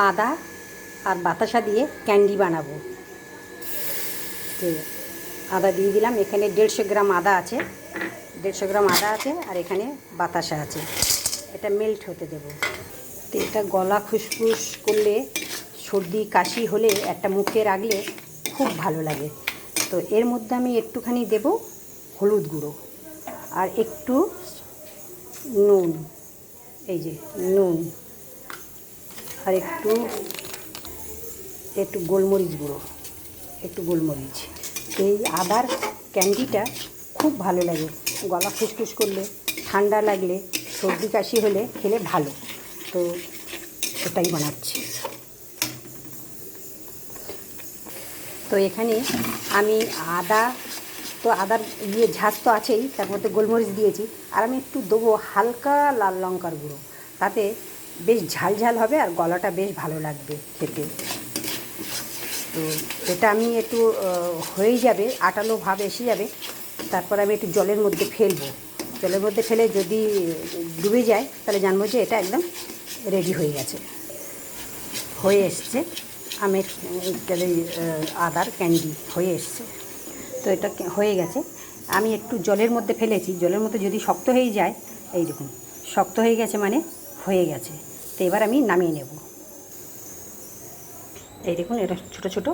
আদা আর বাতাসা দিয়ে ক্যান্ডি বানাবো। তো আদা দিয়ে দিলাম, এখানে 150 গ্রাম আদা আছে, 150 গ্রাম আদা আছে, আর এখানে বাতাসা আছে। এটা মেল্ট হতে দেব। তো এটা গলা খুসখুস করলে, সর্দি কাশি হলে একটা মুখে রাখলে খুব ভালো লাগে। তো এর মধ্যে আমি একটুখানি দেব হলুদ গুঁড়ো আর একটু নুন, এই যে নুন, আর একটু একটু গোলমরিচ গুঁড়ো, একটু গোলমরিচ। এই আদার ক্যান্ডিটা খুব ভালো লাগে, গলা খুসখুস করলে, ঠান্ডা লাগলে, সর্দি কাশি হলে খেলে ভালো। তো এটাই বানাচ্ছি। তো এখানে আমি আদার ঝাঁজ তো আছেই, তার মধ্যে গোলমরিচ দিয়েছি, আর আমি একটু দেবো হালকা লাল লঙ্কার গুঁড়ো, তাতে বেশ ঝাল ঝাল হবে আর গলাটা বেশ ভালো লাগবে খেতে। তো এটা আমি একটু হয়ে যাবে, আটালো ভাব এসে যাবে, তারপর আমি একটু জলের মধ্যে ফেলবো। জলের মধ্যে ফেলে যদি ডুবে যায় তাহলে জানবো যে এটা একদম রেডি হয়ে গেছে, হয়ে এসছে। আমের আদার ক্যান্ডি হয়ে এসছে। তো এটা হয়ে গেছে। আমি একটু জলের মধ্যে ফেলেছি, জলের মধ্যে যদি শক্ত হয়ে যায়, এই দেখুন শক্ত হয়ে গেছে মানে হয়ে গেছে। তো এবার আমি নামিয়ে নেব। এই দেখুন এটা ছোটো ছোটো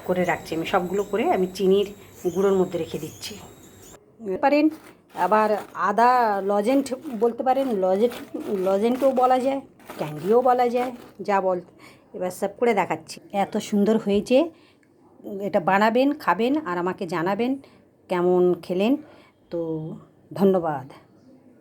করে রাখছি আমি, সবগুলো করে আমি চিনির গুঁড়োর মধ্যে রেখে দিচ্ছি। পারেন আবার আদা লজেন্ট বলতে পারেন, লজেন্টও বলা যায়, ক্যান্ডিও বলা যায়, যা বল। এবার সব করে দেখাচ্ছি। এত সুন্দর হয়েছে, এটা বানাবেন, খাবেন আর আমাকে জানাবেন কেমন খেলেন। তো ধন্যবাদ।